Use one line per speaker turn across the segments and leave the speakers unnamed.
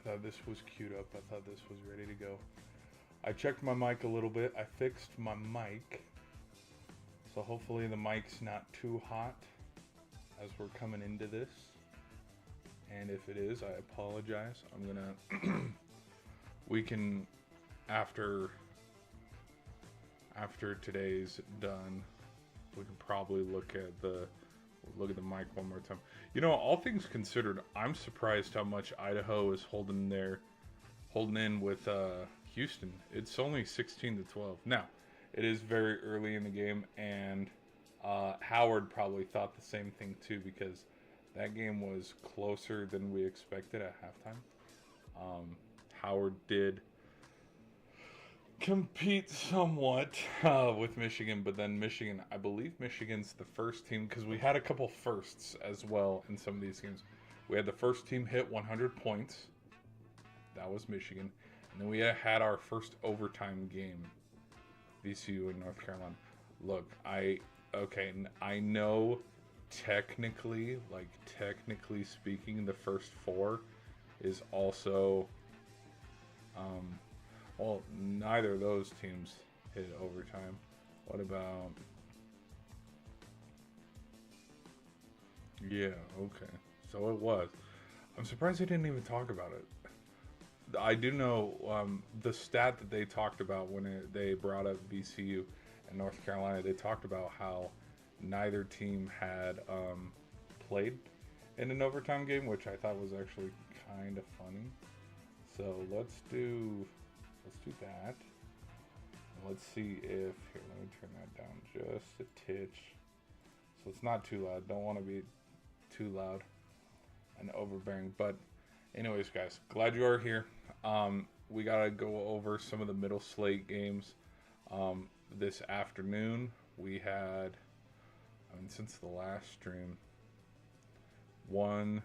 thought this was queued up. I thought this was ready to go. I checked my mic a little bit. I fixed my mic. So hopefully the mic's not too hot as we're coming into this. And if it is, I apologize. I'm gonna we can after today's done, we can probably look at the mic one more time. You know, all things considered, I'm surprised how much Idaho is holding in with Houston. It's only 16-12. Now, it is very early in the game, and Howard probably thought the same thing too, because that game was closer than we expected at halftime. Howard did compete somewhat with Michigan, but then Michigan, I believe Michigan's the first team, because we had a couple firsts as well in some of these games. We had the first team hit 100 points. That was Michigan. And then we had our first overtime game, VCU in North Carolina. Look, I know technically speaking, the first four is also well, neither of those teams hit overtime. What about... Yeah, okay. So it was. I'm surprised they didn't even talk about it. I do know the stat that they talked about when they brought up VCU and North Carolina. They talked about how neither team had played in an overtime game, which I thought was actually kind of funny. So let's do that. And let's see if... Here, let me turn that down just a titch. So it's not too loud. Don't want to be too loud and overbearing. But anyways, guys, glad you are here. We got to go over some of the middle slate games. This afternoon, we had... since the last stream, 1,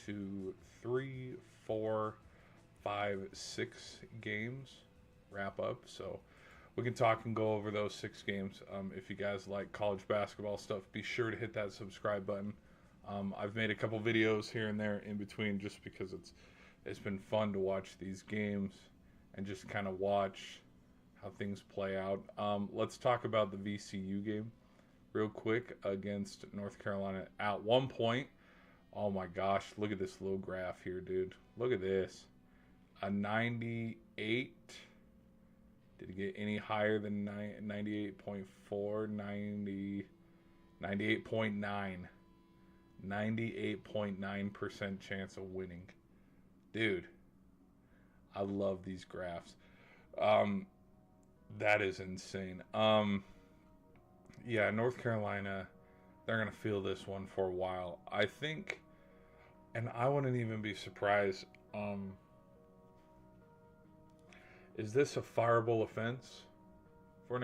2, 3, 4, 5, 6 games wrap up. So we can talk and go over those 6 games. If you guys like college basketball stuff, be sure to hit that subscribe button. I've made a couple videos here and there in between, just because it's been fun to watch these games and just kind of watch how things play out. Let's talk about the VCU game real quick against North Carolina. At one point, oh my gosh, look at this little graph here, dude. Look at this. A 98. Did it get any higher than 98.4? 98.9. 98.9% chance of winning. Dude, I love these graphs. That is insane. Yeah, North Carolina, they're going to feel this one for a while. I think, and I wouldn't even be surprised, is this a fireable offense for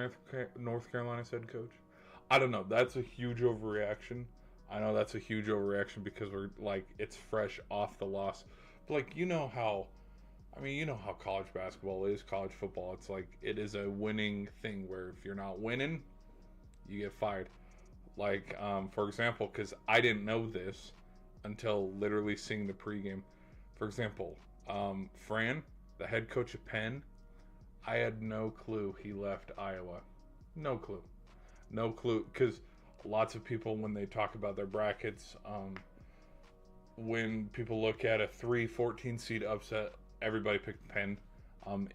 North Carolina's head coach? I don't know. That's a huge overreaction. I know that's a huge overreaction because we're like, it's fresh off the loss. But like, you know how college basketball is, college football. It's like, it is a winning thing where if you're not winning, you get fired. Like, for example, because I didn't know this until literally seeing the pregame. For example, Fran, the head coach of Penn, I had no clue he left Iowa. No clue. Because lots of people, when they talk about their brackets, when people look at a 3-14 seed upset, everybody picked Penn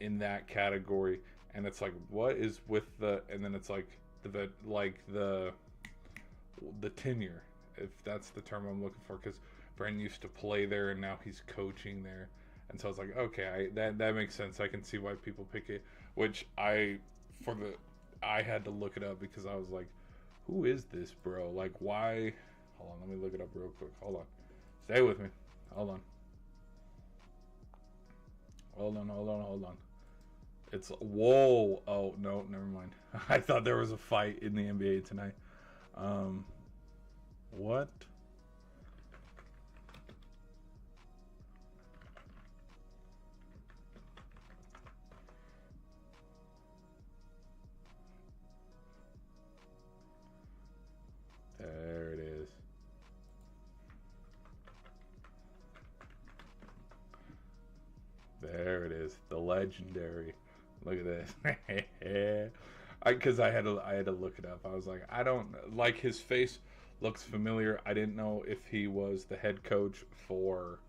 in that category. And it's like, what is with the... And then it's like the tenure, if that's the term I'm looking for, because Fran used to play there and now he's coaching there. And so I was like, okay, that makes sense. I can see why people pick it. Which I had to look it up because I was like, who is this, bro? Like, why? Hold on, let me look it up real quick. Hold on. Stay with me. Hold on. It's... Whoa. Oh, no, never mind. I thought there was a fight in the NBA tonight. What? There it is. There it is. The legendary. Look at this. Because I had to look it up. I was like, I don't like his face looks familiar. I didn't know if he was the head coach for,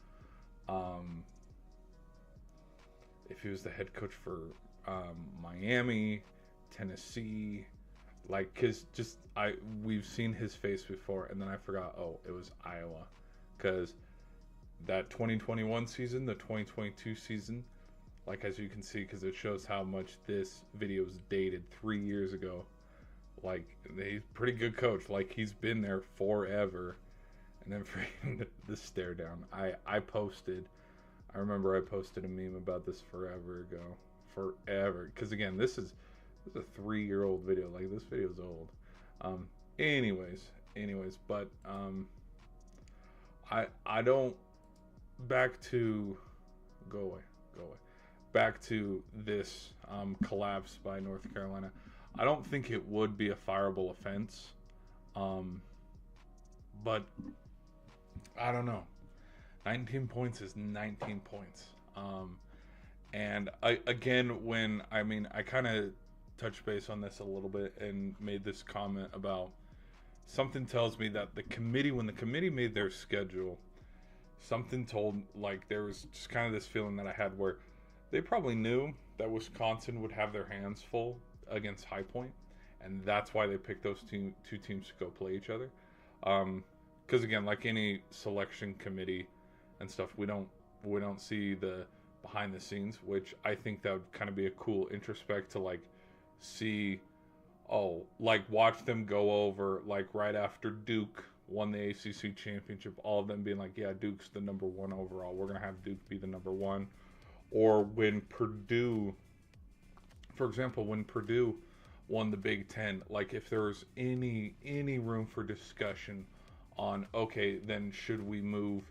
if he was the head coach for Miami, Tennessee, like because just we've seen his face before, and then I forgot. Oh, it was Iowa, because that 2021 season, the 2022 season, like as you can see, because it shows how much this video is dated 3 years ago. Like he's a pretty good coach. Like he's been there forever, and then for him the stare down. I posted. I remember I posted a meme about this forever ago. Forever, because again, this is a 3-year-old video. Like this video is old. Anyways, but I don't. Back to go away. Back to this collapse by North Carolina. I don't think it would be a fireable offense, but I don't know. 19 points is 19 points. And I kind of touched base on this a little bit and made this comment about something tells me that when the committee made their schedule, something told, like, there was just kind of this feeling that I had where they probably knew that Wisconsin would have their hands full against High Point, and that's why they picked those two teams to go play each other. Because again, like any selection committee and stuff, we don't see the behind the scenes, which I think that would kind of be a cool introspect to like see, like watch them go over, like right after Duke won the ACC championship, all of them being like, yeah, Duke's the number one overall. We're going to have Duke be the number one. Or when Purdue, for example, when Purdue won the Big Ten, like if there was any room for discussion on, okay, then should we move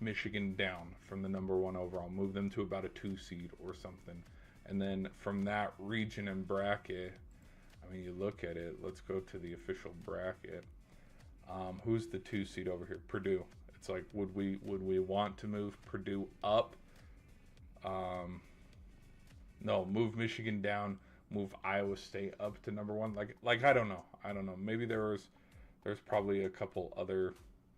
Michigan down from the number one overall, move them to about a 2 seed or something. And then from that region and bracket, I mean, you look at it, let's go to the official bracket. Who's the 2 seed over here? Purdue. It's like, would we want to move Purdue up? No, move Michigan down, move Iowa State up to number one. Like I don't know. Maybe there's probably a couple other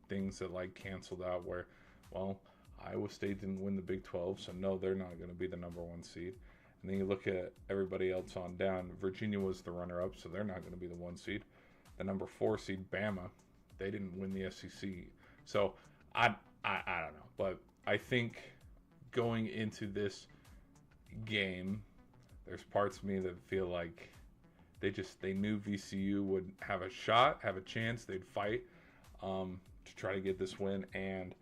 things that like canceled out where, well, Iowa State didn't win the Big 12, so no, they're not going to be the number one seed. And then you look at everybody else on down. Virginia was the runner-up, so they're not going to be the 1 seed. The number 4 seed, Bama, they didn't win the SEC. So I don't know, but I think going into this game, there's parts of me that feel like they knew VCU would have a shot, have a chance, they'd fight to try to get this win, and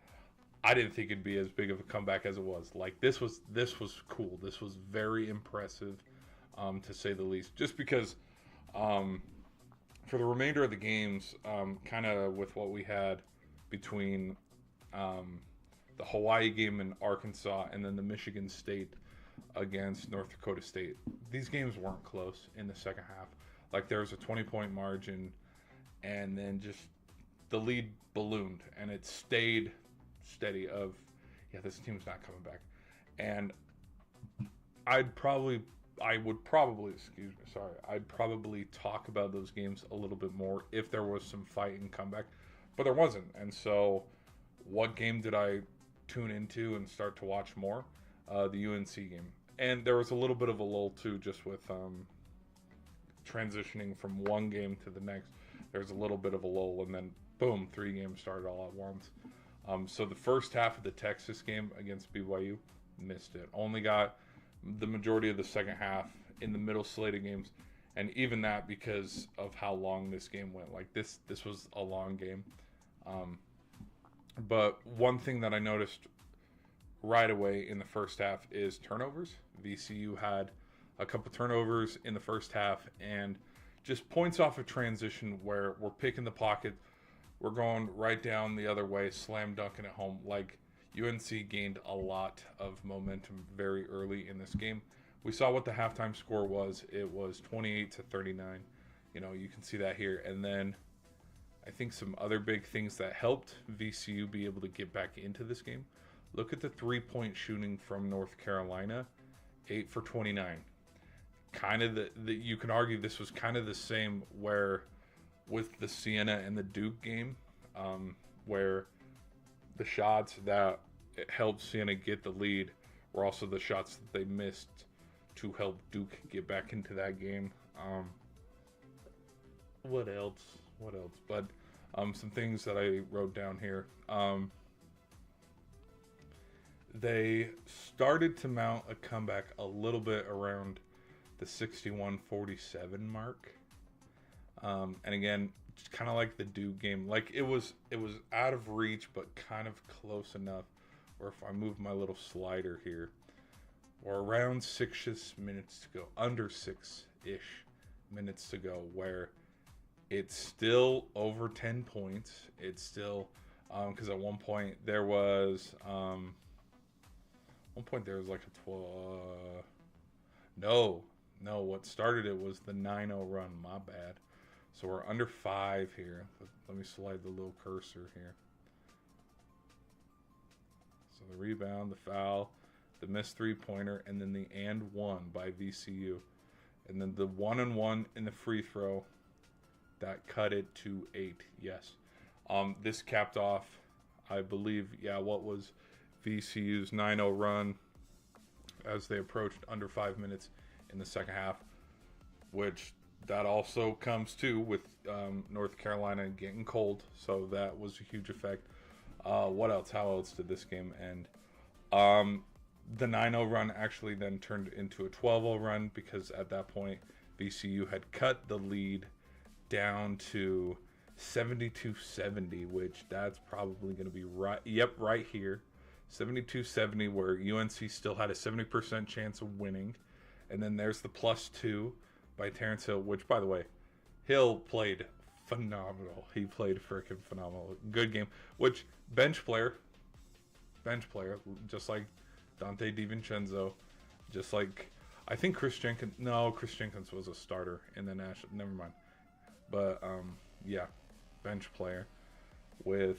I didn't think it'd be as big of a comeback as it was. Like this was cool. This was very impressive, to say the least. Just because, for the remainder of the games, kind of with what we had between the Hawaii game in Arkansas and then the Michigan State against North Dakota State, these games weren't close in the second half. Like there was a 20-point margin, and then just the lead ballooned, and it stayed steady of, yeah, this team's not coming back. And I'd probably talk about those games a little bit more if there was some fight and comeback, but there wasn't. And so what game did I tune into and start to watch more? The UNC game. And there was a little bit of a lull too, just with transitioning from one game to the next. There's a little bit of a lull, and then boom, 3 games started all at once. So the first half of the Texas game against BYU, missed it. Only got the majority of the second half in the middle slate of games, and even that because of how long this game went. Like this was a long game. But one thing that I noticed right away in the first half is turnovers. VCU had a couple turnovers in the first half, and just points off of transition where we're picking the pocket, we're going right down the other way, slam dunking at home. Like UNC gained a lot of momentum very early in this game. We saw what the halftime score was. It was 28-39. You can see that here. And then I think some other big things that helped VCU be able to get back into this game. Look at the 3-point shooting from North Carolina, 8 for 29. Kind of you can argue this was kind of the same where with the Siena and the Duke game, where the shots that helped Siena get the lead were also the shots that they missed to help Duke get back into that game. What else? But some things that I wrote down here. They started to mount a comeback a little bit around the 61-47 mark. And again, just kind of like the Duke game. Like it was out of reach, but kind of close enough. Or if I move my little slider here, or around 6 minutes to go, under 6-ish minutes to go, where it's still over 10 points. It's still, because at one point there was, like a 12, no, what started it was the 9-0 run, my bad. So we're under 5 here. Let me slide the little cursor here. So the rebound, the foul, the missed 3-pointer, and then the and one by VCU. And then the 1-and-1 in the free throw that cut it to 8. Yes. This capped off, I believe, what was VCU's 9-0 run as they approached under 5 minutes in the second half, which that also comes too with North Carolina getting cold, so that was a huge effect. What else? How else did this game end? The 9-0 run actually then turned into a 12-0 run because at that point VCU had cut the lead down to 72-70, which that's probably going to be right. Yep, right here. 72-70, where UNC still had a 70% chance of winning. And then there's the +2 by Terrence Hill, which, by the way, Hill played phenomenal. He played freaking phenomenal. Good game. Which, bench player, just like Dante DiVincenzo, just like, I think Chris Jenkins was a starter in the national, never mind. But, bench player with,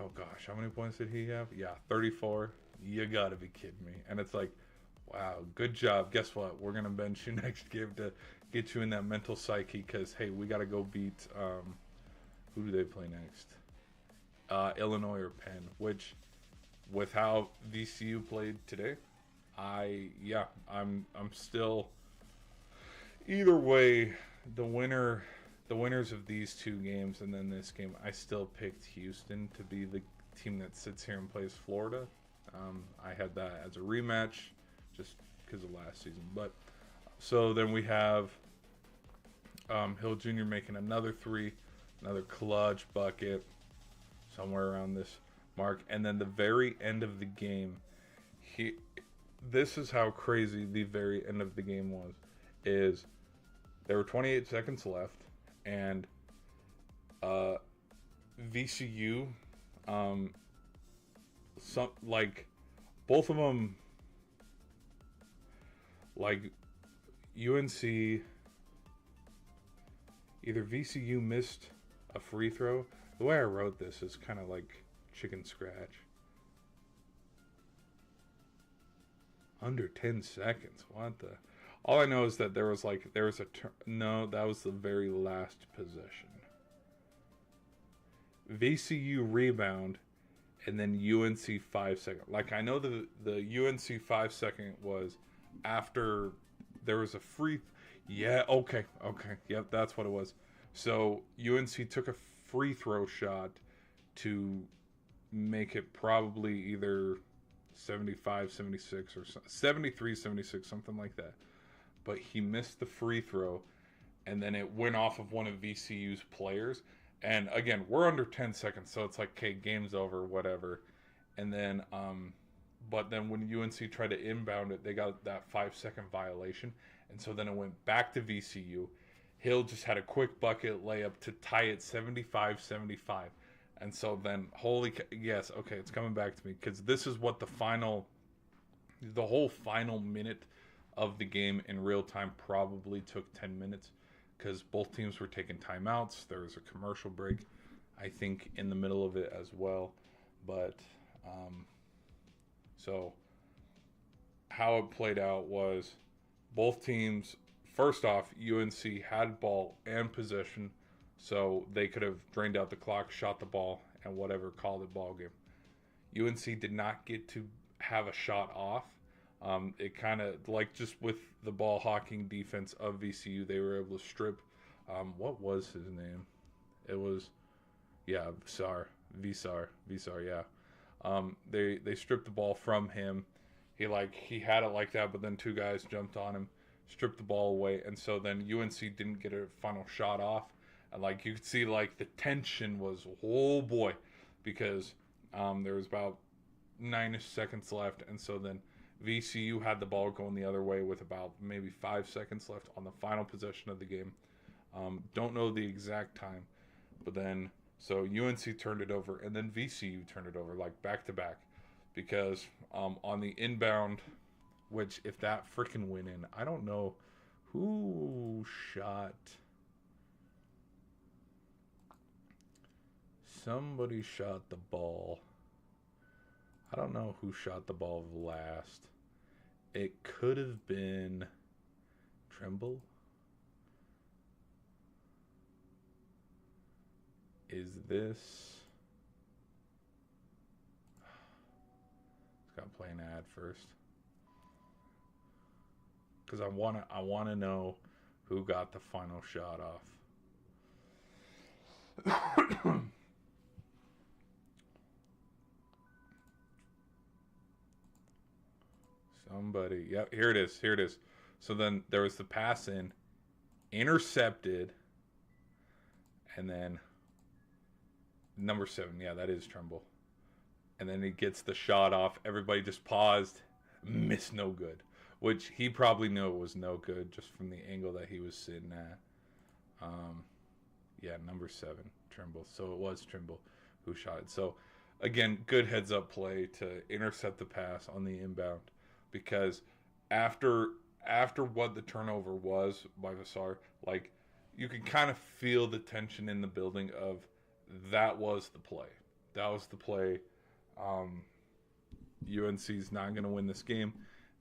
oh gosh, how many points did he have? 34. You gotta be kidding me. And it's like, wow, good job. Guess what? We're going to bench you next game to get you in that mental psyche because, hey, we got to go beat, who do they play next? Illinois or Penn, which, with how VCU played today, I'm still, either way, the winners of these two games and then this game, I still picked Houston to be the team that sits here and plays Florida. I had that as a rematch just because of last season. But so then we have Hill Jr. making another 3, another clutch bucket somewhere around this mark. And then the very end of the game, this is how crazy the very end of the game was, is there were 28 seconds left, and VCU, both of them, like UNC, either VCU missed a free throw. The way I wrote this is kind of like chicken scratch. Under 10 seconds. What the? All I know is that there was no, that was the very last possession. VCU rebound, and then UNC 5 second. Like, I know the UNC 5 second was after there was a free. Yeah, okay. Yep, that's what it was. So UNC took a free throw shot to make it probably either 75-76 or 73-76, something like that. But he missed the free throw, and then it went off of one of VCU's players. And again, we're under 10 seconds, so it's like, okay, game's over, whatever. And then, but then when UNC tried to inbound it, they got that 5-second violation. And so then it went back to VCU. Hill just had a quick bucket layup to tie it 75-75. And so then, yes, okay, it's coming back to me. Because this is what the whole final minute of the game in real time probably took 10 minutes. Because both teams were taking timeouts. There was a commercial break, I think, in the middle of it as well. But, So how it played out was both teams, first off, UNC had ball and possession, so they could have drained out the clock, shot the ball, and whatever, called it ball game. UNC did not get to have a shot off. It kind of, like just with the ball hawking defense of VCU, they were able to strip. What was his name? It was, yeah, Visar, yeah. They stripped the ball from him. He had it like that, but then two guys jumped on him, stripped the ball away, and so then UNC didn't get a final shot off. And like you could see, like the tension was, oh boy, because there was about 9-ish seconds left, and so then VCU had the ball going the other way with about maybe 5 seconds left on the final possession of the game. Don't know the exact time, but then so UNC turned it over, and then VCU turned it over, like back to back, because on the inbound, which if that freaking went in, I don't know who shot. Somebody shot the ball. I don't know who shot the ball last. It could have been Trimble. Is this? It's got to play an ad first, because I wanna know who got the final shot off. Somebody, yep, here it is. So then there was the pass in, intercepted, and then number 7, yeah, that is Trumbull. And then he gets the shot off. Everybody just paused, missed, no good. Which he probably knew it was no good just from the angle that he was sitting at. Yeah, number 7, Trimble. So it was Trimble who shot it. So again, good heads up play to intercept the pass on the inbound, because after what the turnover was by Vassar, like you could kind of feel the tension in the building of that was the play. That was the play. UNC's not going to win this game.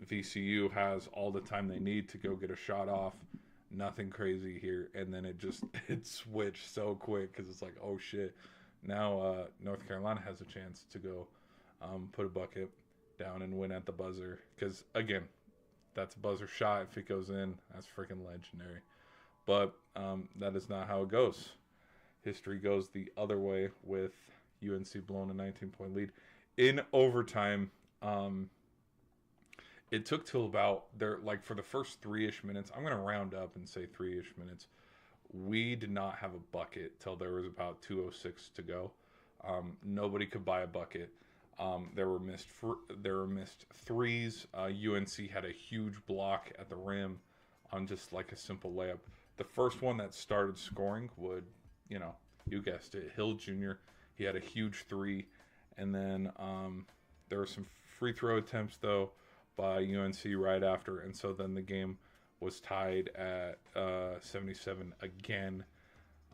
VCU has all the time they need to go get a shot off. Nothing crazy here. And then it switched so quick, because it's like, oh shit. Now North Carolina has a chance to go put a bucket down and win at the buzzer. Because, again, that's a buzzer shot. If it goes in, that's freaking legendary. But that is not how it goes. History goes the other way with UNC blowing a 19-point lead. In overtime, it took till about for the first 3-ish minutes. I'm going to round up and say 3-ish minutes. We did not have a bucket till there was about 2:06 to go. Nobody could buy a bucket. There were missed threes. UNC had a huge block at the rim on just like a simple layup. The first one that started scoring would, you guessed it, Hill Jr. He had a huge 3. And then there were some free throw attempts, though, by UNC right after. And so then the game was tied at 77 again.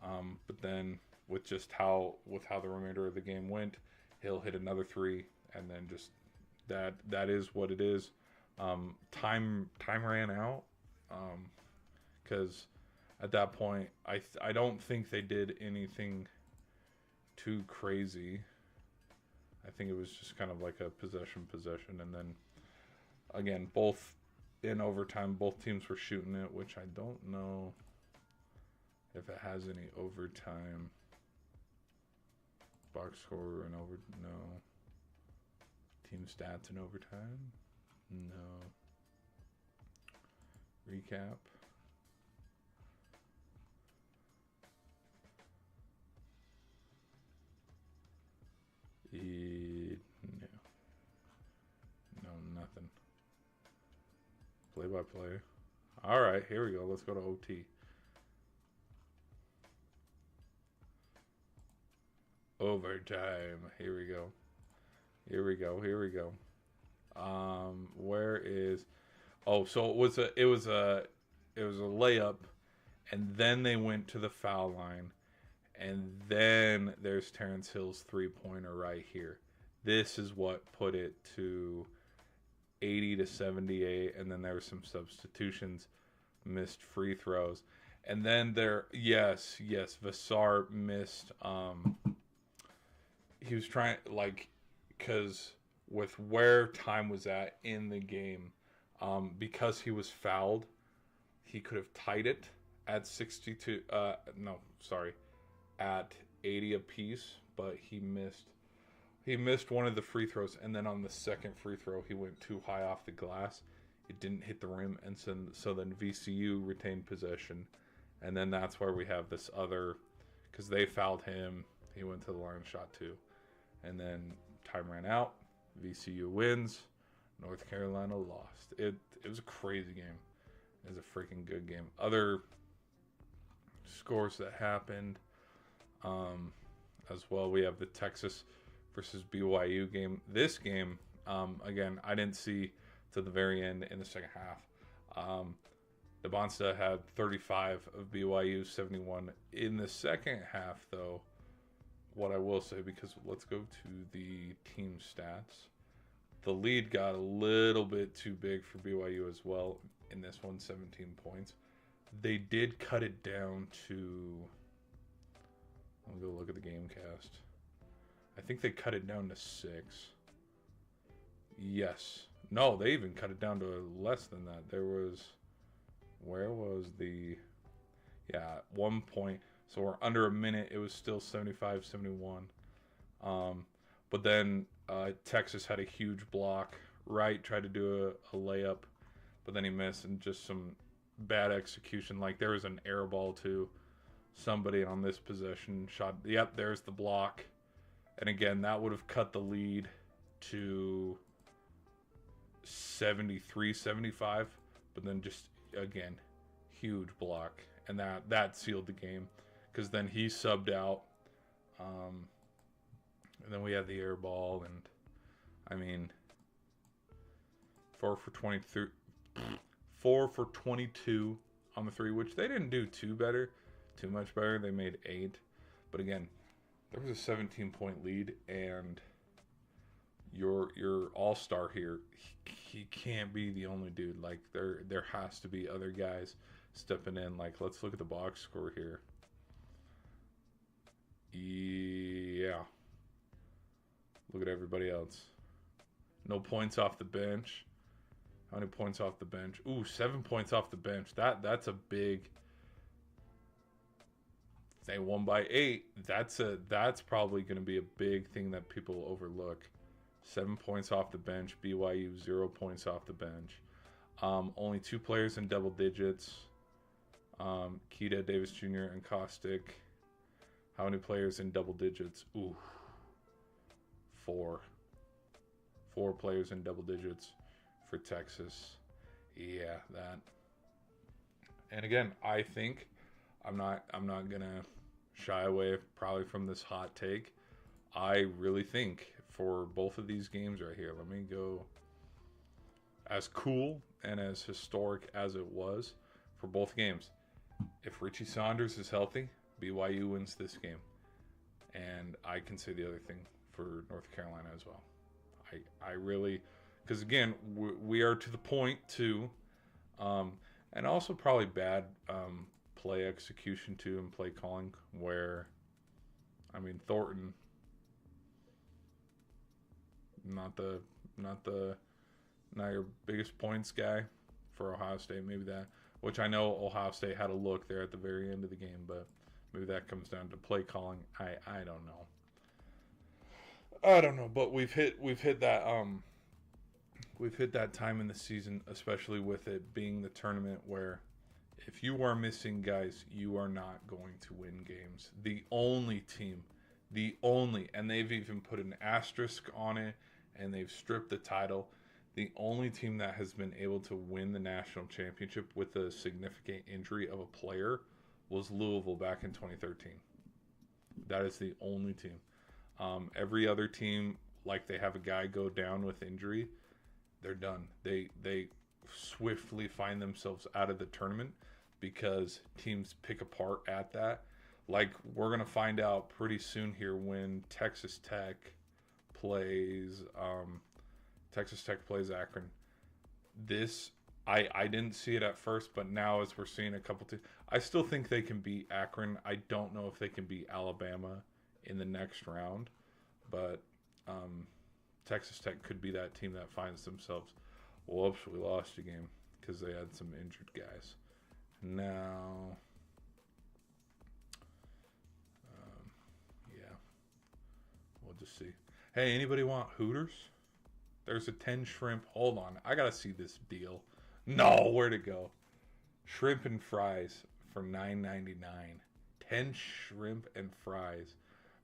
But then with how the remainder of the game went, Hill hit another 3. And then just that is what it is. Time ran out. Because at that point, I don't think they did anything too crazy. I think it was just kind of like a possession, and then again, both in overtime, both teams were shooting it, which I don't know if it has any overtime box score and no team stats in overtime, no recap. No, nothing. Play by play. All right, here we go. Let's go to OT. Overtime. Here we go. Where is? Oh, so it was a layup, and then they went to the foul line. And then there's Terrence Hill's 3-pointer right here. This is what put it to 80-78, and then there were some substitutions, missed free throws, and then Vassar missed. He was trying because with where time was at in the game, because he was fouled, he could have tied it at 62. No, sorry, at 80 apiece, but he missed. He missed one of the free throws, and then on the second free throw, he went too high off the glass. It didn't hit the rim, and so then VCU retained possession, and then that's where we have this other, because they fouled him. He went to the line, shot two, and then time ran out. VCU wins. North Carolina lost. It was a crazy game. It was a freaking good game. Other scores that happened as well. We have the Texas versus BYU game. This game, again, I didn't see to the very end in the second half. DeBonsta had 35 of BYU, 71 in the second half, though. What I will say, because let's go to the team stats. The lead got a little bit too big for BYU as well in this one, 17 points. They did cut it down to... I'll go look at the game cast. I think they cut it down to 6. Yes. No, they even cut it down to less than that. There was... Where was the... Yeah, at 1 point. So we're under a minute. It was still 75-71. But then Texas had a huge block. Wright tried to do a layup, but then he missed, and just some bad execution. Like, there was an air ball to somebody on this possession. Shot. Yep, there's the block. And again, that would have cut the lead to 73-75. But then just, again, huge block. And that sealed the game. Because then he subbed out. And then we had the air ball. And, I mean, 4 for 23. 4 for 22 on the 3, which they didn't do too much better. They made 8. But again, there was a 17-point lead, and your all-star here, he can't be the only dude. Like, there has to be other guys stepping in. Like, let's look at the box score here. Yeah. Look at everybody else. No points off the bench. How many points off the bench? Ooh, 7 points off the bench. That's a big... They won by 8. That's probably going to be a big thing that people overlook. 7 points off the bench. BYU 0 points off the bench. Only 2 players in double digits. Keita, Davis Jr., and Caustic. How many players in double digits? Ooh, 4. 4 players in double digits for Texas. Yeah, that. And again, I think I'm not gonna shy away probably from this hot take. I really think for both of these games right here, let me go, as cool and as historic as it was for both games, if Richie Saunders is healthy, BYU wins this game. And I can say the other thing for North Carolina as well. I really, because again, we are to the point too, and also probably bad play execution too and play calling, where, I mean, Thornton, not your biggest points guy for Ohio State. Maybe that, which I know Ohio State had a look there at the very end of the game, but maybe that comes down to play calling. I don't know. But we've hit that time in the season, especially with it being the tournament, where if you are missing guys, you are not going to win games. The only team, and they've even put an asterisk on it, and they've stripped the title. The only team that has been able to win the national championship with a significant injury of a player was Louisville back in 2013. That is the only team. Every other team, like, they have a guy go down with injury, they're done. They swiftly find themselves out of the tournament because teams pick apart at that. Like, we're going to find out pretty soon here when Texas Tech plays Akron. this I didn't see it at first, but now as we're seeing a couple teams, I still think they can beat Akron. I don't know if they can beat Alabama in the next round, but Texas Tech could be that team that finds themselves, whoops, we lost a game because they had some injured guys. Now, yeah, we'll just see. Hey, anybody want Hooters? There's a 10 shrimp. Hold on, I gotta see this deal. No, where'd it go? Shrimp and fries for $9.99. 10 shrimp and fries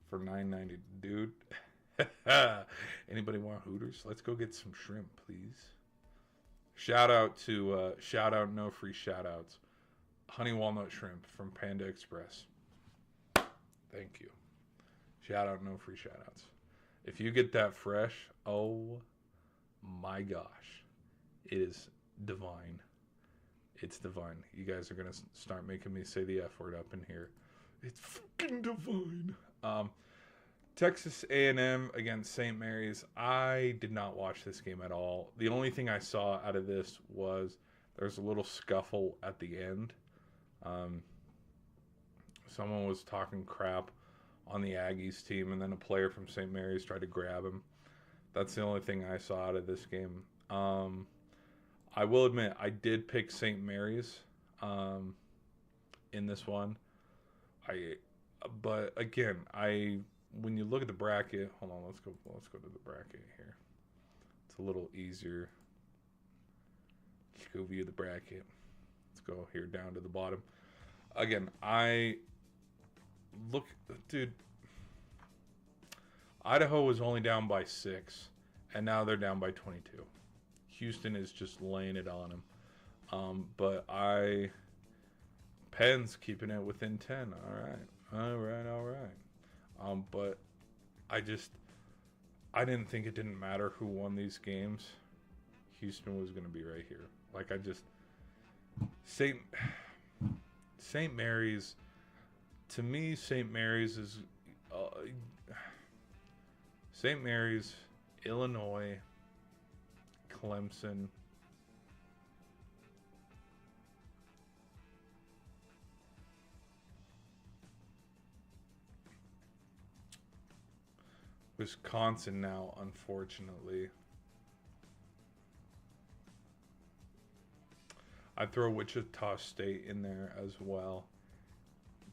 for $9.90. Dude. Anybody want Hooters? Let's go get some shrimp, please. Shout out no free shout outs. Honey walnut shrimp from Panda Express. Thank you. Shout out no free shout outs. If you get that fresh, oh my gosh. It is divine. It's divine. You guys are gonna start making me say the F word up in here. It's fucking divine. Texas A&M against St. Mary's. I did not watch this game at all. The only thing I saw out of this was there's a little scuffle at the end. Someone was talking crap on the Aggies team, and then a player from St. Mary's tried to grab him. That's the only thing I saw out of this game. I will admit, I did pick St. Mary's in this one. But again, when you look at the bracket, hold on, let's go to the bracket here. It's a little easier. Let's go view the bracket. Let's go here down to the bottom. Again, dude. Idaho was only down by 6, and now they're down by 22. Houston is just laying it on them. But Penn's keeping it within 10. All right. But I didn't think it didn't matter who won these games. Houston was going to be right here. St. Mary's, to me, St. Mary's is St. Mary's, Illinois, Clemson. Wisconsin now, unfortunately. I'd throw Wichita State in there as well.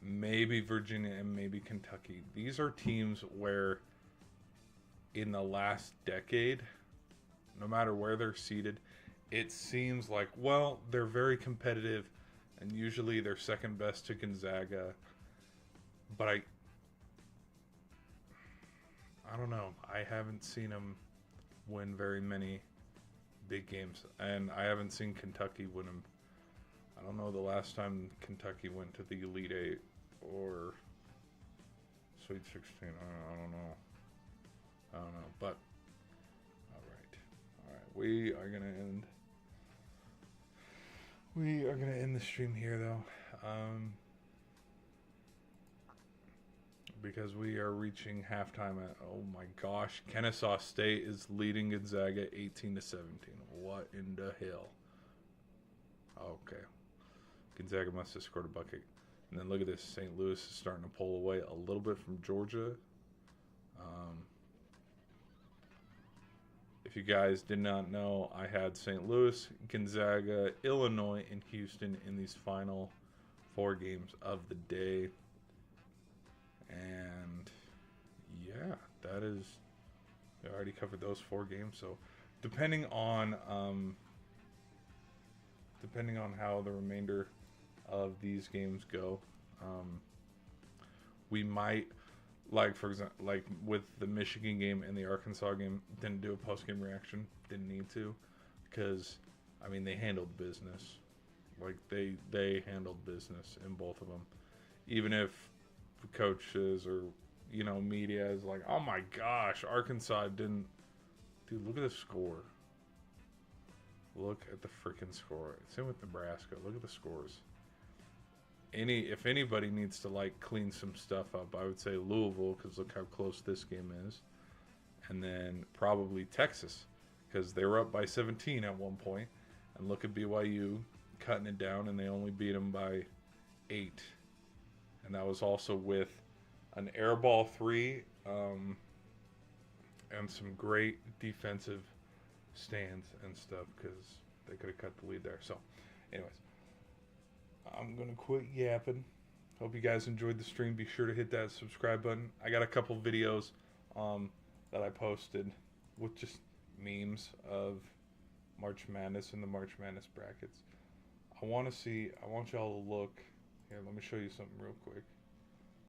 Maybe Virginia and maybe Kentucky. These are teams where in the last decade, no matter where they're seated, it seems like, well, they're very competitive and usually they're second best to Gonzaga. But I don't know. I haven't seen them win very many big games. And I haven't seen Kentucky win them. I don't know the last time Kentucky went to the Elite Eight or Sweet 16. I don't know. But, all right. We are going to end the stream here, though. Because we are reaching halftime at, oh my gosh, Kennesaw State is leading Gonzaga 18-17. What in the hell? Okay. Gonzaga must have scored a bucket. And then look at this. St. Louis is starting to pull away a little bit from Georgia. If you guys did not know, I had St. Louis, Gonzaga, Illinois, and Houston in these final 4 games of the day. And yeah, that is, I already covered those 4 games. So depending on how the remainder of these games go, we might, for example, with the Michigan game and the Arkansas game, didn't do a post-game reaction. Didn't need to, because they handled business. They handled business in both of them. Even if coaches or media is like, oh my gosh, Arkansas didn't. Dude, look at the score. Look at the freaking score. Same with Nebraska. Look at the scores. If anybody needs to clean some stuff up, I would say Louisville, because look how close this game is, and then probably Texas, because they were up by 17 at one point, And look at BYU cutting it down, and they only beat them by 8. And that was also with an air ball 3 and some great defensive stands and stuff because they could have cut the lead there. So, anyways, I'm going to quit yapping. Hope you guys enjoyed the stream. Be sure to hit that subscribe button. I got a couple videos that I posted with just memes of March Madness and the March Madness brackets. I want y'all to look. Here, let me show you something real quick.